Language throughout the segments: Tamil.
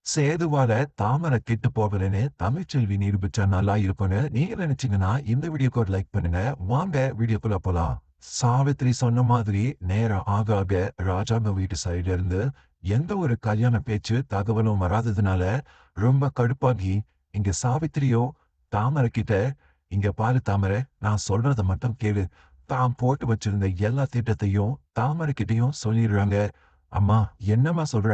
சேதுவால தாமரை கெட்டு போகலன்னு தமிழ்ச்செல்வி நிரூபிச்சா நல்லா இருக்கும்னு நீங்க நினைச்சீங்கன்னா இந்த வீடியோக்கு ஒரு லைக் பண்ணுங்க. வாங்க வீடியோக்குள்ள போலாம். சாவித்திரி சொன்ன மாதிரி நேரம் ஆக ஆக ராஜாங்க வீட்டு சைடுல இருந்து எந்த ஒரு கல்யாண பேச்சு தகவலும் வராததுனால ரொம்ப கடுப்பாகி இங்க சாவித்திரியோ தாமரை கிட்ட, இங்க பாரு தாமரை, நான் சொல்றத மட்டும் கேளு. தாம் போட்டு வச்சிருந்த எல்லா திட்டத்தையும் தாமரை கிட்டயும் சொல்லிடுறாங்க. அம்மா, என்னம்மா சொல்ற?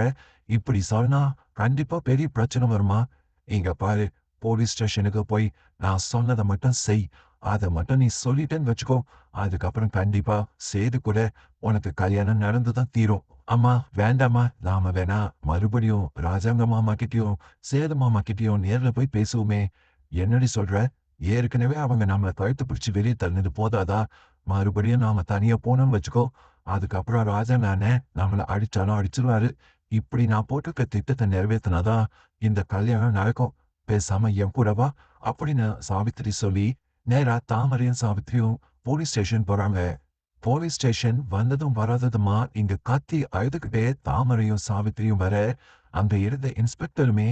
இப்படி சொன்னா கண்டிப்பா பெரிய பிரச்சனை வருமா? இங்க பாரு, போலீஸ் ஸ்டேஷனுக்கு போய் நான் சொன்னத மட்டும் செய். அத மட்டும் நீ சொல்லிட்டேன்னு வச்சுக்கோ. அதுக்கப்புறம் கண்டிப்பா சேது கூட உனக்கு கல்யாணம் நடந்து தான் தீரும். அம்மா, வேண்டாம்மா. நாம வேணா மறுபடியும் ராஜாங்க மாமா கிட்டயும், சேது மாமா கிட்டயும் நேர்ல போய் பேசுவோமே. என்னடி சொல்ற? ஏற்கனவே அவங்க நம்மள கழுத்து பிடிச்சு வெளிய தள்ளினது போதாதா? மறுபடியும் நாம தனியா போனோம்னு வச்சுக்கோ. அதுக்கப்புறம் ராஜாங்க அண்ணன் நம்மள அடிச்சாலும் அடிச்சிருவாரு. இப்படி நான் போட்டிருக்க திட்டத்த நிறைவேத்துனாதான் இந்த கல்யாணம் நடக்கும். பேசாம என் கூட வா அப்படின்னு சாவித்திரி சொல்லி, நேரா தாமரையும் சாவித்திரியும் போலீஸ் ஸ்டேஷன் போறாங்க. போலீஸ் ஸ்டேஷன் வந்ததும் வராததுமா இங்க கத்தி அழுதுகிட்டே தாமரையும் சாவித்திரியும் வர, அங்க இருந்த இன்ஸ்பெக்டருமே,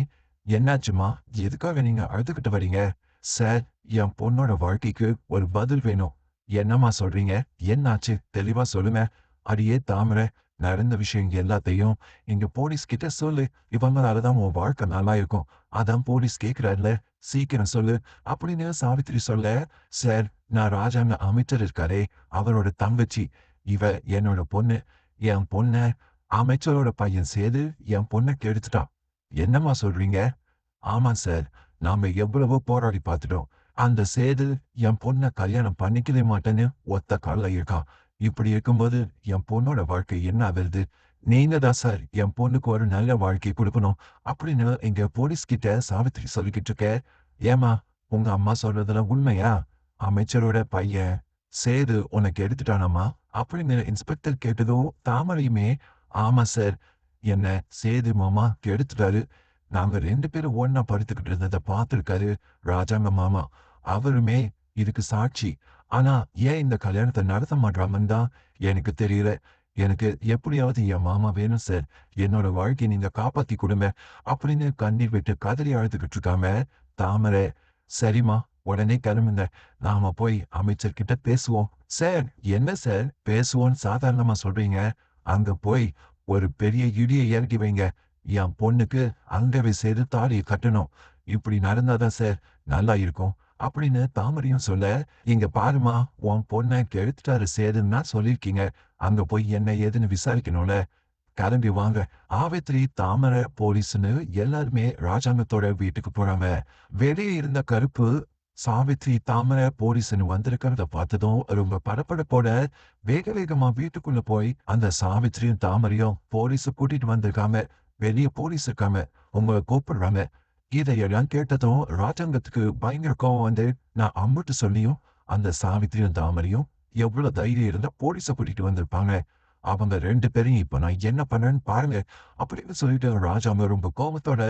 என்னாச்சும்மா? எதுக்காக நீங்க அழுதுகிட்டு வரீங்க? சார், என் பொண்ணோட வாழ்க்கைக்கு ஒரு பதில் வேணும். என்னம்மா சொல்றீங்க? என்னாச்சு? தெளிவா சொல்லுங்க. அடியே தாமரை, நடந்த விஷயம் எல்லாத்தையும் இங்க போலீஸ் கிட்ட சொல்லு. இவங்களால தான் உன் வாழ்க்கை நல்லா இருக்கும். அதான் போலீஸ் கேட்கிறார்ல. சீக்கிரம் சொல்லு அப்படின்னு சாவித்திரி சொல்ல, சார், நான் ராஜாங்க அமைச்சர் இருக்காரே, அவரோட தங்கச்சி. இவ என்னோட பொண்ணு. என் பொண்ண அமைச்சரோட பையன் சேது என் பொண்ண கெடுத்துட்டான். என்னம்மா சொல்றீங்க? ஆமா சார். நாம எவ்வளவோ போராடி பார்த்துட்டோம். அந்த சேது என் பொண்ண கல்யாணம் பண்ணிக்கவே மாட்டேன்னு ஒத்த கால்ல இருக்கான். இப்படி இருக்கும்போது என் பொண்ணோட வாழ்க்கை என்ன ஆகுறது? நீங்க தான் சார் என் பொண்ணுக்கு ஒரு நல்ல வாழ்க்கை குடுக்கணும். அப்படின்னு எங்க போலீஸ் கிட்ட சாவித்திரி சொல்லிக்கிட்டு இருக்க. ஏம்மா, உங்க அம்மா சொல்றதெல்லாம் உண்மையா? அமைச்சரோட பையன் சேது உனக்கு எடுத்துட்டானாம்மா? அப்படின்னு இன்ஸ்பெக்டர் கேட்டதும் தாமரையுமே, ஆமா சார். என்ன சேது மாமா கெடுத்துட்டாரு. நாங்க 2 பேரும் ஒண்ணா படுத்துக்கிட்டு இருந்தத பார்த்திருக்காரு ராஜாங்க மாமா. அவருமே இதுக்கு சாட்சி. ஆனா ஏன் இந்த கல்யாணத்த நடத்த மாட்றாங்கன்னு தான் எனக்கு தெரியல. எனக்கு எப்படியாவது என் மாமா வேணும் சார். என்னோட வாழ்க்கைய நீங்க காப்பாத்தி குடுங்க. அப்படின்னு கண்ணீர் விட்டு கதறி அழுதுகிட்டு இருக்காங்க தாமரை. சரிம்மா, உடனே கிளம்புங்க. நாம போய் அமைச்சர்கிட்ட பேசுவோம். சார், என்ன சார் பேசுவோம்ன்னு சாதாரணமா சொல்றீங்க? அங்க போய் ஒரு பெரிய இடிய இறக்கி வைங்க. என் பொண்ணுக்கு அங்கவே செய்து தாலிய கட்டணும். இப்படி நடந்தாதான் சார் நல்லா இருக்கும். அப்படின்னு தாமரையும் சொல்ல, இங்க பாரும்மா, உன் பொண்ண கெடுத்துட்டாரு சேதுன்னு தான் சொல்லியிருக்கீங்க. அங்க போய் என்ன ஏதுன்னு விசாரிக்கணும்ல. கிளம்பி வாங்க. ஆவேத்திரி, தாமரை, போலீஸ்ன்னு எல்லாருமே ராஜாங்கத்தோட வீட்டுக்கு போறாங்க. வெளியே இருந்த கருப்பு சாவித்திரி, தாமரை, போலீஸ்ன்னு வந்திருக்கிறத பார்த்ததும் ரொம்ப படபடப்போட வேக வேகமா வீட்டுக்குள்ள போய் அந்த சாவித்திரியும் தாமரையும் போலீஸ கூட்டிட்டு வந்திருக்காங்க. வெளிய போலீஸ் இருக்காங்க. உங்கள கூப்பிடுறாங்க. இதையெல்லாம் கேட்டதும் ராஜாங்கத்துக்கு பயங்கர கோவம் வந்து, நான் அம்புட்டு சொல்லியும் அந்த சாவித்திரியும் தாமரையும் எவ்வளவு தைரியம் இருந்தா போலீஸ கூட்டிட்டு வந்திருப்பாங்க. அவங்க 2 பேரையும் இப்ப நான் என்ன பண்றேன்னு பாருங்க. அப்படின்னு சொல்லிட்டு ராஜாங்க ரொம்ப கோவத்தோட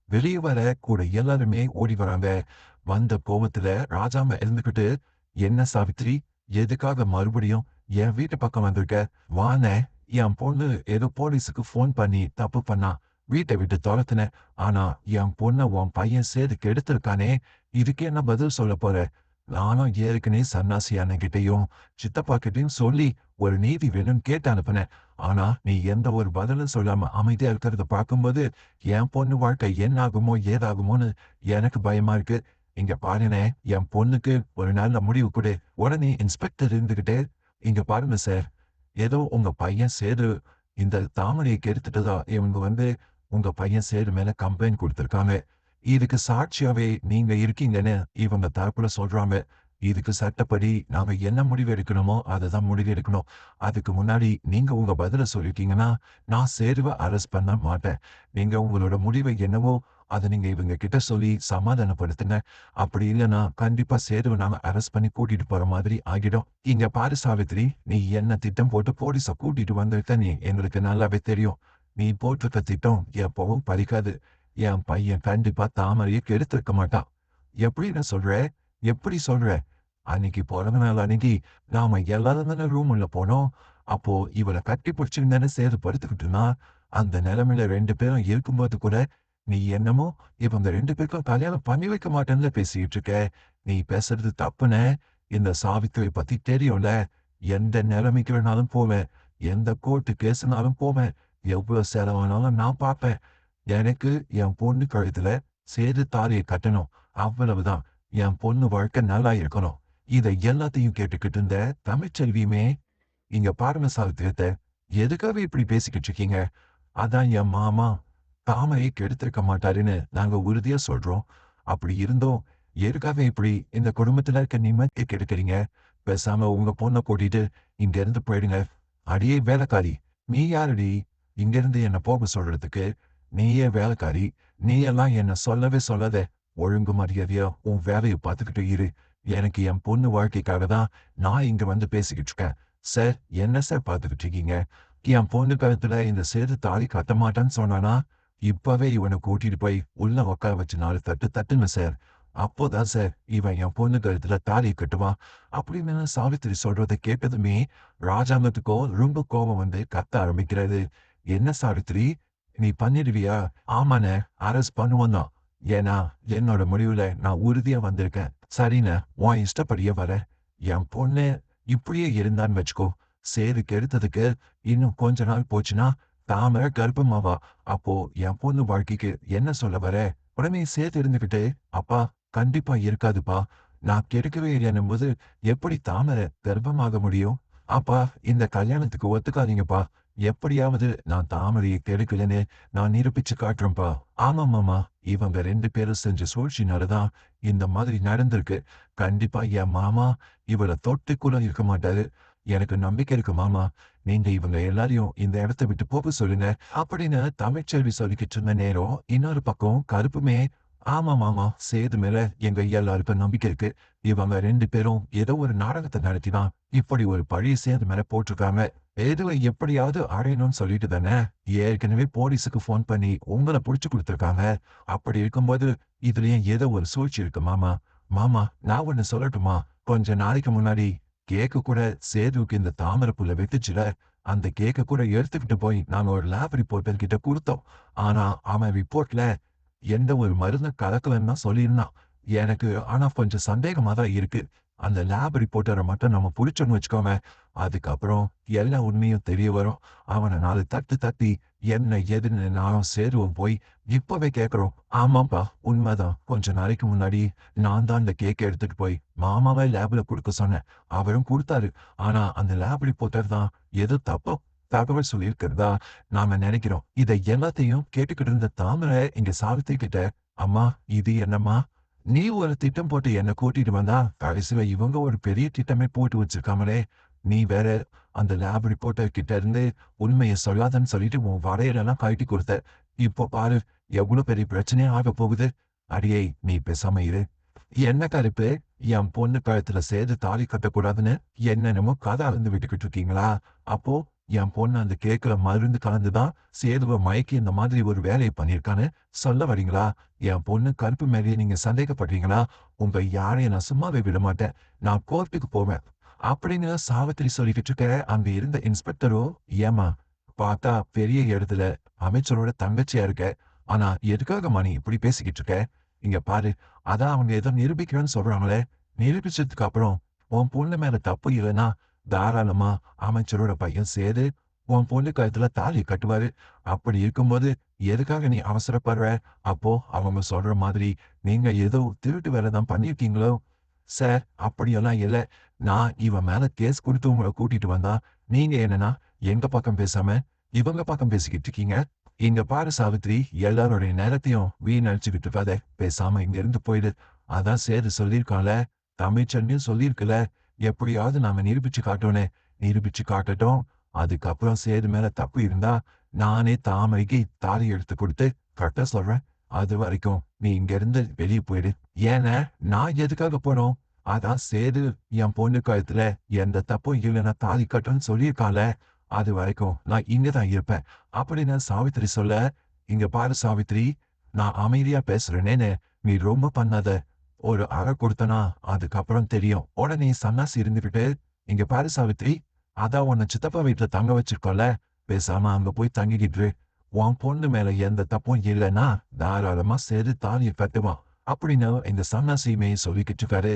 வெளிய வர கூட எல்லாருமே ஓடி வராங்க. வந்த கோவத்துல ராஜாங்க எழுந்துக்கிட்டு, என்ன சாவித்திரி? எதுக்காக மறுபடியும் என் வீட்டு பக்கம் வந்திருக்க? வாண்ணே. என் பொண்ணு ஏதோ போலீஸுக்கு ஃபோன் பண்ணி தப்பு பண்ணா. வீட்ட விட்டு தொரத்துனேன். ஆனா என் பொண்ண உன் பையன் சேது கெடுத்திருக்கானே. இதுக்கு என்ன பதில் சொல்லப் போற? நானும் ஏற்கனவே சன்னாசி அண்ணன்கிட்டயும் சித்தப்பா கிட்டயும் சொல்லி ஒரு நீதி வேணும்னு கேட்டு அனுப்புனேன். ஆனா நீ எந்த ஒரு பதிலும் சொல்லாம அமைதியா இருக்கிறத பார்க்கும்போது என் பொண்ணு வாழ்க்கை என்ன ஆகுமோ ஏதாகுமோன்னு எனக்கு பயமா இருக்கு. இங்க பாருண்ணே, என் பொண்ணுக்கு ஒரு நல்ல முடிவு குடு. உடனே இன்ஸ்பெக்டர் இருந்துகிட்டே, இங்க பாருங்க சார். ஏதோ உங்க பையன் சேது இந்த தாமரையை கெடுத்துட்டதா இவங்க உங்க பையன் சேது மேல கம்ப்ளைண்ட் குடுத்திருக்காங்க. இதுக்கு சாட்சியாவே நீங்க இருக்கீங்கன்னு இவங்க தரப்புல சொல்றாங்க. இதுக்கு சட்டப்படி நாம என்ன முடிவு எடுக்கணுமோ அததான் முடிவு எடுக்கணும். அதுக்கு முன்னாடி நீங்க உங்க பதில சொல்லிட்டீங்கன்னா, நான் சேருவ அரெஸ்ட் பண்ண மாட்டேன். நீங்க உங்களோட முடிவு என்னவோ அத நீங்க இவங்க கிட்ட சொல்லி சமாதானப்படுத்துங்க. அப்படி இல்லன்னா கண்டிப்பா சேருவ நாங்க அரெஸ்ட் பண்ணி கூட்டிட்டு போற மாதிரி ஆகிடும். இங்க பாரு சாவித்திரி, நீ என்ன திட்டம் போட்டு போலீஸ கூட்டிட்டு வந்திருக்க நீ எங்களுக்கு நல்லாவே தெரியும். நீ போட்டிருக்க திட்டம் எப்பவும் பலிக்காது. என் பையன் கண்டிப்பா தாமரைய கெடுத்திருக்க மாட்டான். எப்படின்னு சொல்ற? எப்படி சொல்ற? அன்னைக்கு பிறந்த நாள் அன்னைக்கு நாம எல்லாரும் தானே ரூம் உள்ள போனோம். அப்போ இவள கட்டி பிடிச்சுன்னு தானே சேது படுத்துக்கிட்டு இருந்தான். அந்த நிலைமையில 2 பேரும் இருக்கும்போது கூட நீ என்னமோ இவங்க 2 பேருக்கும் கல்யாணம் பண்ணி வைக்க மாட்டேன்ல பேசிட்டு இருக்க. நீ பேசுறது தப்புன்னு இந்த சாவித்திரி பத்தி தெரியும்ல. எந்த நிலைமைக்கு வேணாலும் போவேன். எந்த கோர்ட்டு கேஸ்னாலும் போவேன். எவ்வளவு செலவானாலும் நான் பார்ப்பேன். எனக்கு என் பொண்ணு கழுத்துல சேது தாலியை கட்டணும். அவ்வளவுதான். என் பொண்ணு வாழ்க்கை நல்லா இருக்கணும். இதை எல்லாத்தையும் கேட்டுக்கிட்டு இருந்த தமிழ்ச்செல்வியுமே, இங்க பாருங்க சாவித்திரி அத்தை, எதுக்காக இப்படி பேசிக்கிட்டு இருக்கீங்க? அதான் என் மாமா தாமரையை கெடுத்திருக்க மாட்டாருன்னு நாங்க உறுதியா சொல்றோம். அப்படி இருந்தும் எதுக்காக இப்படி இந்த குடும்பத்துல இருக்க நிம்மதியை கெடுக்குறீங்க? பேசாம உங்க பொண்ண கூட்டிட்டு இங்க இருந்து போயிடுங்க. அடியே வேலைக்காரி, நீ யாருடி இங்க இருந்து என்ன போக சொல்றதுக்கு? நீயே வேலைக்காரி. நீ எல்லாம் என்ன சொல்லவே சொல்லாத. ஒழுங்கு மரியாதையா உன் வேலையை பார்த்துக்கிட்டு இரு. எனக்கு என் பொண்ணு வாழ்க்கைக்காக தான் நான் இங்க வந்து பேசிக்கிட்டு இருக்கேன். சார், என்ன சார் பார்த்துக்கிட்டு இருக்கீங்க? என் பொண்ணு கழுத்துல இந்த சேது தாலி கட்ட மாட்டான்னு சொன்னானா, இப்பவே இவனை கூட்டிட்டு போய் உள்ள உட்கார வச்சு 4 தட்டு தட்டுங்க சார். அப்போதான் சார் இவன் என் பொண்ணு கழுத்துல தாலி கட்டுவான். அப்படின்னு சாவித்திரி சொல்றதை கேட்டதுமே ராஜாங்கத்துக்கோ ரொம்ப கோபம் வந்து கத்த ஆரம்பிக்கிறது. என்ன சாவித்திரி, நீ பண்ணிடுவியா? ஆமாண்ணே, அரசு பண்ணுவோம் தான். ஏன்னா என்னோட முடிவுல நான் உறுதியா வந்திருக்கேன். சரிண்ணே, உன் இஷ்டப்படியே வர. என் பொண்ணு இப்படியே இருந்தான்னு வச்சுக்கோ, சேது கெடுத்ததுக்கு இன்னும் கொஞ்ச நாள் போச்சுன்னா தாமரை கர்ப்பமாவா. அப்போ என் பொண்ணு வாழ்க்கைக்கு என்ன சொல்ல வர? உடனே சேது இருந்துகிட்டு, அப்பா, கண்டிப்பா இருக்காதுப்பா. நான் கெடுக்கவே இல்லைன்னும் போது எப்படி தாமரை கர்ப்பமாக முடியும்? அப்பா, இந்த கல்யாணத்துக்கு ஒத்துக்காதீங்கப்பா. எப்படியாவது நான் தாமரையை கெடுக்கலன்னு நான் நிரூபிச்சு காட்டுறேன்ப்பா. ஆமா மாமா, இவங்க 2 பேரும் செஞ்ச சூழ்ச்சினாலதான் இந்த மாதிரி நடந்திருக்கு. கண்டிப்பா என் மாமா இவள தொட்டு கூட இருக்க மாட்டாரு. எனக்கு நம்பிக்கை இருக்கு மாமா. நீங்க இவங்க எல்லாரையும் இந்த இடத்த விட்டு போக சொல்லுங்க. அப்படின்னு தமிழ்ச்செல்வி சொல்லிக்கிட்டு இருந்த நேரம், இன்னொரு பக்கம் கருப்புமே, ஆமா மாமா, சேது மேல எங்க எல்லாருக்கும் நம்பிக்கை இருக்கு. இவங்க 2 பேரும் ஏதோ ஒரு நாடகத்தை நடத்திதான் இப்படி ஒரு பழிய சேது மேல போட்டிருக்காங்க. ஏதுவை எப்படியாவது அடையணும்னு சொல்லிட்டு தானே ஏற்கனவே போலீஸுக்கு போன் பண்ணி உங்களை புடிச்சு கொடுத்துருக்காங்க. அப்படி இருக்கும்போது இதுலயும் ஏதோ ஒரு சூழ்ச்சி இருக்கு மாமா. மாமா, நான் ஒண்ணு சொல்லட்டுமா? கொஞ்ச நாளைக்கு முன்னாடி கேக்கு கூட சேதுவுக்கு இந்த தாமரை புல்ல வெட்டுச்சுல, அந்த கேக்க கூட எடுத்துக்கிட்டு போய் நாங்க ஒரு லேப் ரிப்போர்ட்டர் கிட்ட கொடுத்தோம். ஆனா அவன் ரிப்போர்ட்ல எந்த ஒரு மருந்து கலக்கலன்னு தான் சொல்லியிருந்தான். எனக்கு ஆனா கொஞ்சம் சந்தேகமா தான் இருக்கு. அந்த லேப் ரிப்போர்ட்டரை மட்டும் நம்ம புடிச்சோன்னு வச்சுக்கோங்க, அதுக்கப்புறம் எல்லா உண்மையும் தெரிய வரும். அவன 4 தட்டு தட்டி என்ன ஏதுன்னு நானும் சேருவோம் போய் இப்பவே கேட்கிறோம். ஆமாப்பா, உண்மைதான். கொஞ்ச நாளைக்கு முன்னாடி நான் தான் இந்த கேக்க எடுத்துட்டு போய் மாமாவை லேப்ல குடுக்க சொன்னேன். அவரும் குடுத்தாரு. ஆனா அந்த லேப் ரிப்போர்ட்டர் தான் ஏதோ தப்பா தகவல் சொல்லியிருக்கிறதா நாம நினைக்கிறோம். இதை எல்லாத்தையும் கேட்டுக்கிட்டு இருந்த தாமரை இங்க சாவித்திரி கிட்ட, அம்மா, இது என்னம்மா? நீ ஒரு திட்டம் போட்டு என்ன கூட்டிட்டு வந்தா கடைசியில இவங்க ஒரு பெரிய திட்டமே போட்டு வச்சிருக்காங்களே. நீ வேற அந்த லேப் ரிப்போர்ட்டர் கிட்ட இருந்து உண்மையை சொல்லாதன்னு சொல்லிட்டு உன் வரையறெல்லாம் கழட்டி கொடுத்த. இப்போ பாரு எவ்வளவு பெரிய பிரச்சனையா ஆக போகுது. அடியே, நீ பேசாம இரு. என்ன கருப்பு, என் பொண்ணு கழுத்துல சேது தாலி கட்டக்கூடாதுன்னு என்னென்னமோ கதை அளந்து விட்டுக்கிட்டு இருக்கீங்களா? அப்போ என் பொண்ணு அந்த கேக்குல மருந்து கலந்துதான் சேதுவ மயக்கி இந்த மாதிரி ஒரு வேலையை பண்ணியிருக்கான்னு சொல்ல வரீங்களா? என் பொண்ணு கருப்பு மேலேயே நீங்க சந்தேகப்படுறீங்களா? உங்க யாரையும் நான் சும்மாவே விட மாட்டேன். நான் கோர்ட்டுக்கு போவேன். அப்படின்னு சாவித்திரி சொல்லிக்கிட்டு இருக்க அங்க இருந்த இன்ஸ்பெக்டரோ, ஏமா, பார்த்தா பெரிய இடத்துல அமைச்சரோட தங்கச்சியா இருக்க. ஆனா எதுக்காகம்மா நீ இப்படி பேசிக்கிட்டு இருக்க? இங்க பாரு, அதான் அவங்க ஏதோ நிரூபிக்கிறேன்னு சொல்றாங்களே. நிரூபிச்சதுக்கு அப்புறம் உன் பொண்ணு மேல தப்பு இல்லைன்னா தாராளமா அமைச்சரோட பையன் சேது உன் பொண்ணு கழுத்துல தாலி கட்டுவாரு. அப்படி இருக்கும்போது எதுக்காக நீ அவசரப்படுற? அப்போ அவங்க சொல்ற மாதிரி நீங்க ஏதோ திருட்டு வேலை தான் பண்ணிருக்கீங்களோ? சார், அப்படியெல்லாம் இல்ல. நான் இவன் மேல கேஸ் கொடுத்து உங்களை கூட்டிட்டு வந்தா நீங்க என்னன்னா எங்க பக்கம் பேசாம இவங்க பக்கம் பேசிக்கிட்டு இருக்கீங்க. இங்க பாரு சாவித்திரி, எல்லாருடைய நேரத்தையும் வீணடிச்சுக்கிட்டு இருக்காத. பேசாம இங்க இருந்து போயிடு. அதான் சேது சொல்லியிருக்கான்ல, தமிழ்ச்செல்வியும் சொல்லியிருக்குல்ல, எப்படியாவது நாம நிரூபிச்சு காட்டோனே. நிரூபிச்சு காட்டட்டும். அதுக்கப்புறம் சேது மேல தப்பு இருந்தா நானே தாமரைக்கு தாலி எடுத்து கொடுத்து கட்ட சொல்றேன். அது வரைக்கும் நீ இங்க இருந்து வெளியே போயிடு. ஏன்னா நான் எதுக்காக போனோம்? அதான் சேது என் பொண்ணு கழுத்துல எந்த தப்பும் இல்லைன்னா தாலி கட்டுன்னு சொல்லியிருக்கான்ல. அது வரைக்கும் நான் இங்கதான் இருப்பேன். அப்படின்னு சாவித்திரி சொல்ல, இங்க பாரு சாவித்திரி, நான் அமைதியா பேசுறேனேன்னு நீ ரொம்ப பண்ணாத. ஒரு அறை கொடுத்தனா அதுக்கப்புறம் தெரியும். உடனே சன்னாசி இருந்துகிட்டு, இங்க பாரு சாவித்திரி, அதான் உன்னை சித்தப்பா வீட்டுல தங்க வச்சிருக்கோம்ல, பேசாம அங்க போய் தங்கிக்கிட்டு உன் பொண்ணு மேல எந்த தப்பும் இல்லைன்னா தாராளமா சேர்த்து தாலியை கட்டுவான் அப்படின்னு இந்த சன்னாசியுமே சொல்லிக்கிட்டு இருக்காரு.